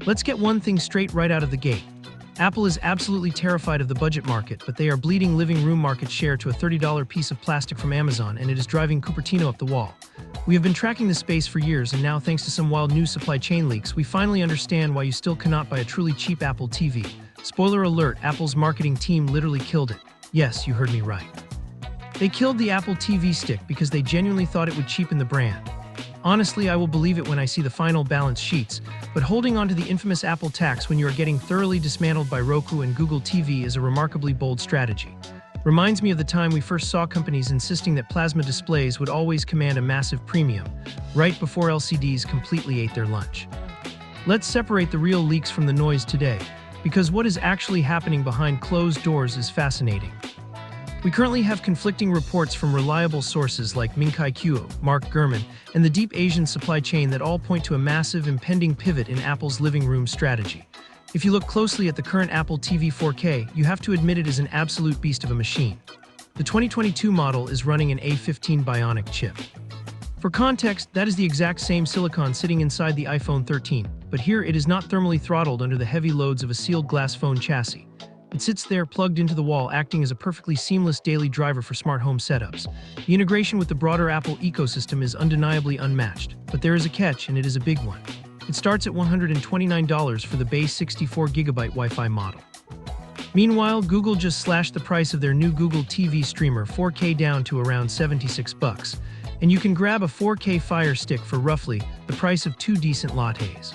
Let's get one thing straight right out of the gate. Apple is absolutely terrified of the budget market, but they are bleeding living room market share to a $30 piece of plastic from Amazon, and it is driving Cupertino up the wall. We have been tracking the space for years, and now thanks to some wild new supply chain leaks, we finally understand why you still cannot buy a truly cheap Apple TV. Spoiler alert, Apple's marketing team literally killed it. Yes, you heard me right. They killed the Apple TV stick because they genuinely thought it would cheapen the brand. Honestly, I will believe it when I see the final balance sheets, but holding on to the infamous Apple tax when you are getting thoroughly dismantled by Roku and Google TV is a remarkably bold strategy. Reminds me of the time we first saw companies insisting that plasma displays would always command a massive premium, right before LCDs completely ate their lunch. Let's separate the real leaks from the noise today, because what is actually happening behind closed doors is fascinating. We currently have conflicting reports from reliable sources like Ming-Chi Kuo, Mark Gurman, and the deep Asian supply chain that all point to a massive impending pivot in Apple's living room strategy. If you look closely at the current Apple TV 4K, you have to admit it is an absolute beast of a machine. The 2022 model is running an A15 Bionic chip. For context, that is the exact same silicon sitting inside the iPhone 13, but here it is not thermally throttled under the heavy loads of a sealed glass phone chassis. It sits there plugged into the wall, acting as a perfectly seamless daily driver for smart home setups. The integration with the broader Apple ecosystem is undeniably unmatched, but there is a catch, and it is a big one. It starts at $129 for the base 64GB Wi-Fi model. Meanwhile, Google just slashed the price of their new Google TV streamer 4K down to around $76, and you can grab a 4K Fire Stick for roughly the price of two decent lattes.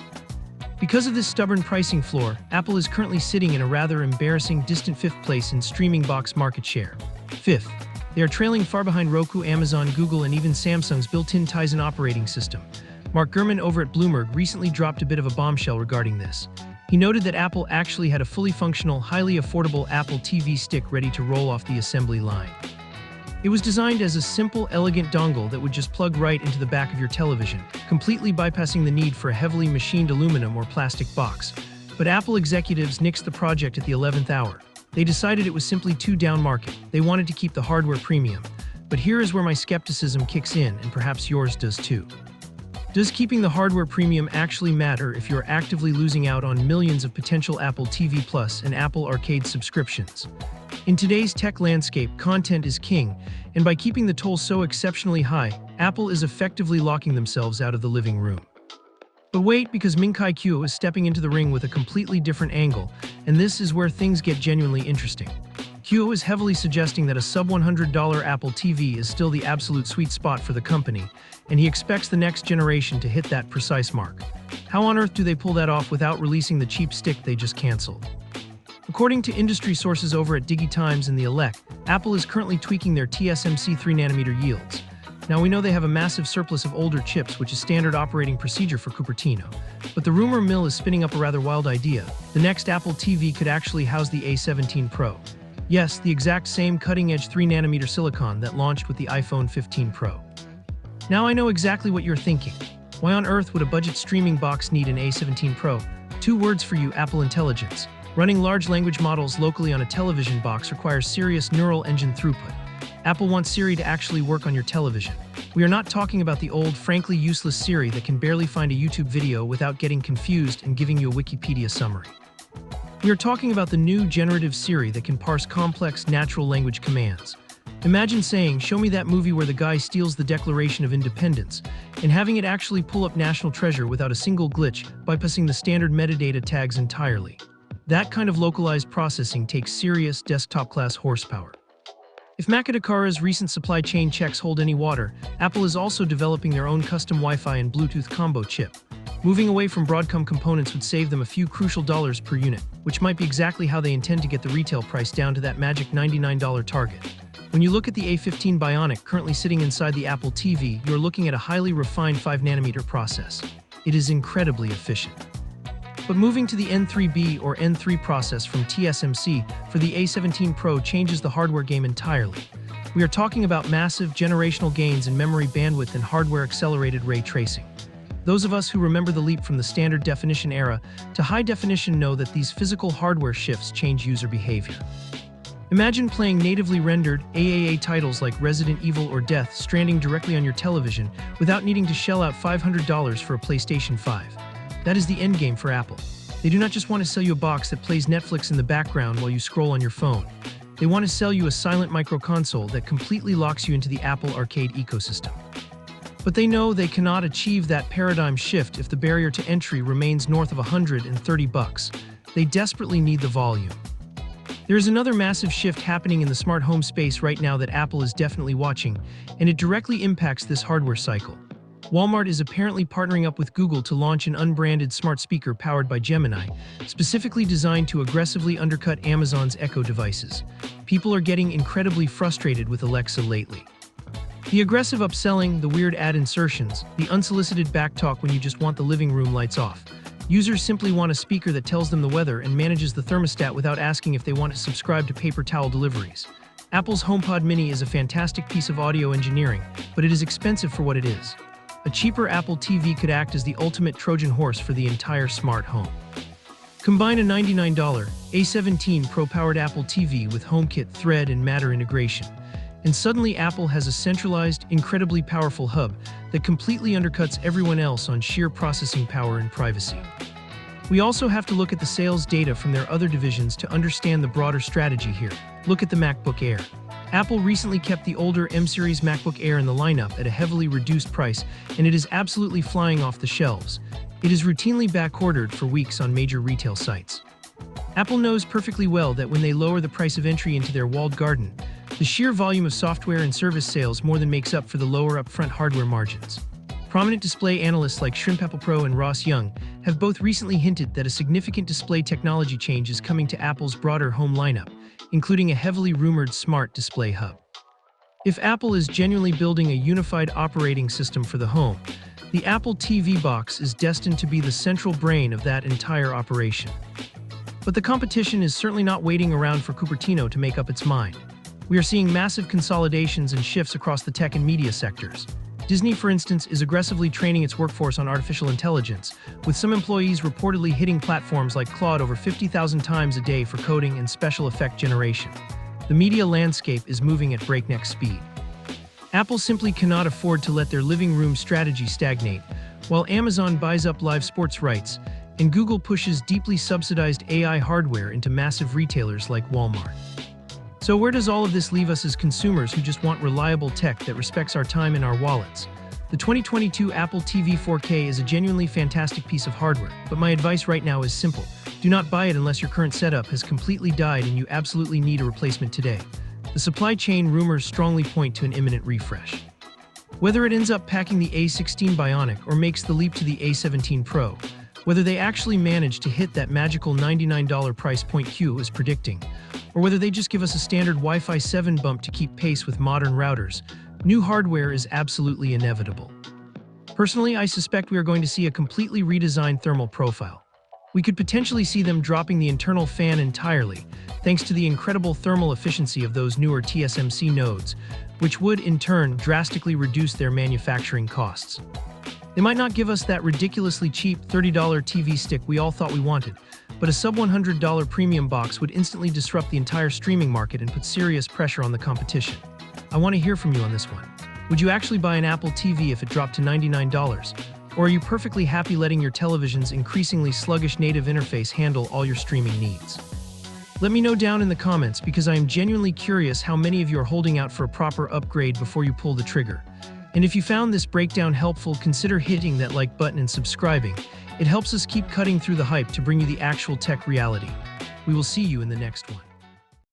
Because of this stubborn pricing floor, Apple is currently sitting in a rather embarrassing distant fifth place in streaming box market share. Fifth, they are trailing far behind Roku, Amazon, Google, and even Samsung's built-in Tizen operating system. Mark Gurman over at Bloomberg recently dropped a bit of a bombshell regarding this. He noted that Apple actually had a fully functional, highly affordable Apple TV stick ready to roll off the assembly line. It was designed as a simple, elegant dongle that would just plug right into the back of your television, completely bypassing the need for a heavily machined aluminum or plastic box. But Apple executives nixed the project at the 11th hour. They decided it was simply too down-market. They wanted to keep the hardware premium. But here is where my skepticism kicks in, and perhaps yours does too. Does keeping the hardware premium actually matter if you're actively losing out on millions of potential Apple TV Plus and Apple Arcade subscriptions? In today's tech landscape, content is king, and by keeping the toll so exceptionally high, Apple is effectively locking themselves out of the living room. But wait, because Ming-Chi Kuo is stepping into the ring with a completely different angle, and this is where things get genuinely interesting. Kuo is heavily suggesting that a sub-$100 Apple TV is still the absolute sweet spot for the company, and he expects the next generation to hit that precise mark. How on earth do they pull that off without releasing the cheap stick they just canceled? According to industry sources over at DigiTimes and The Elec, Apple is currently tweaking their TSMC 3nm yields. Now we know they have a massive surplus of older chips, which is standard operating procedure for Cupertino. But the rumor mill is spinning up a rather wild idea. The next Apple TV could actually house the A17 Pro. Yes, the exact same cutting-edge 3nm silicon that launched with the iPhone 15 Pro. Now I know exactly what you're thinking. Why on earth would a budget streaming box need an A17 Pro? Two words for you: Apple Intelligence. Running large language models locally on a television box requires serious neural engine throughput. Apple wants Siri to actually work on your television. We are not talking about the old, frankly useless Siri that can barely find a YouTube video without getting confused and giving you a Wikipedia summary. We are talking about the new generative Siri that can parse complex natural language commands. Imagine saying, "Show me that movie where the guy steals the Declaration of Independence," and having it actually pull up National Treasure without a single glitch, bypassing the standard metadata tags entirely. That kind of localized processing takes serious desktop-class horsepower. If Makadakara's recent supply chain checks hold any water, Apple is also developing their own custom Wi-Fi and Bluetooth combo chip. Moving away from Broadcom components would save them a few crucial dollars per unit, which might be exactly how they intend to get the retail price down to that magic $99 target. When you look at the A15 Bionic currently sitting inside the Apple TV, you're looking at a highly refined 5nm process. It is incredibly efficient. But moving to the N3B or N3 process from TSMC for the A17 Pro changes the hardware game entirely. We are talking about massive generational gains in memory bandwidth and hardware-accelerated ray tracing. Those of us who remember the leap from the standard definition era to high definition know that these physical hardware shifts change user behavior. Imagine playing natively rendered AAA titles like Resident Evil or Death Stranding directly on your television without needing to shell out $500 for a PlayStation 5. That is the endgame for Apple. They do not just want to sell you a box that plays Netflix in the background while you scroll on your phone. They want to sell you a silent micro console that completely locks you into the Apple Arcade ecosystem. But they know they cannot achieve that paradigm shift if the barrier to entry remains north of $130. They desperately need the volume. There is another massive shift happening in the smart home space right now that Apple is definitely watching, and it directly impacts this hardware cycle. Walmart is apparently partnering up with Google to launch an unbranded smart speaker powered by Gemini, specifically designed to aggressively undercut Amazon's Echo devices. People are getting incredibly frustrated with Alexa lately. The aggressive upselling, the weird ad insertions, the unsolicited backtalk when you just want the living room lights off. Users simply want a speaker that tells them the weather and manages the thermostat without asking if they want to subscribe to paper towel deliveries. Apple's HomePod Mini is a fantastic piece of audio engineering, but it is expensive for what it is. A cheaper Apple TV could act as the ultimate Trojan horse for the entire smart home. Combine a $99 A17 Pro powered Apple TV with HomeKit, Thread, and Matter integration. And suddenly Apple has a centralized, incredibly powerful hub that completely undercuts everyone else on sheer processing power and privacy. We also have to look at the sales data from their other divisions to understand the broader strategy here. Look at the MacBook Air. Apple recently kept the older M-series MacBook Air in the lineup at a heavily reduced price, and it is absolutely flying off the shelves. It is routinely backordered for weeks on major retail sites. Apple knows perfectly well that when they lower the price of entry into their walled garden, the sheer volume of software and service sales more than makes up for the lower upfront hardware margins. Prominent display analysts like Apple Pro and Ross Young have both recently hinted that a significant display technology change is coming to Apple's broader home lineup, including a heavily rumored smart display hub. If Apple is genuinely building a unified operating system for the home, the Apple TV box is destined to be the central brain of that entire operation. But the competition is certainly not waiting around for Cupertino to make up its mind. We are seeing massive consolidations and shifts across the tech and media sectors. Disney, for instance, is aggressively training its workforce on artificial intelligence, with some employees reportedly hitting platforms like Claude over 50,000 times a day for coding and special effect generation. The media landscape is moving at breakneck speed. Apple simply cannot afford to let their living room strategy stagnate, while Amazon buys up live sports rights, and Google pushes deeply subsidized AI hardware into massive retailers like Walmart. So where does all of this leave us as consumers who just want reliable tech that respects our time and our wallets? The 2022 Apple TV 4K is a genuinely fantastic piece of hardware, but my advice right now is simple. Do not buy it unless your current setup has completely died and you absolutely need a replacement today. The supply chain rumors strongly point to an imminent refresh. Whether it ends up packing the A16 Bionic or makes the leap to the A17 Pro, whether they actually manage to hit that magical $99 price point Q is predicting, or whether they just give us a standard Wi-Fi 7 bump to keep pace with modern routers, new hardware is absolutely inevitable. Personally, I suspect we are going to see a completely redesigned thermal profile. We could potentially see them dropping the internal fan entirely, thanks to the incredible thermal efficiency of those newer TSMC nodes, which would, in turn, drastically reduce their manufacturing costs. They might not give us that ridiculously cheap $30 TV stick we all thought we wanted, but a sub-$100 premium box would instantly disrupt the entire streaming market and put serious pressure on the competition. I want to hear from you on this one. Would you actually buy an Apple TV if it dropped to $99? Or are you perfectly happy letting your television's increasingly sluggish native interface handle all your streaming needs? Let me know down in the comments because I am genuinely curious how many of you are holding out for a proper upgrade before you pull the trigger. And if you found this breakdown helpful, consider hitting that like button and subscribing. It helps us keep cutting through the hype to bring you the actual tech reality. We will see you in the next one.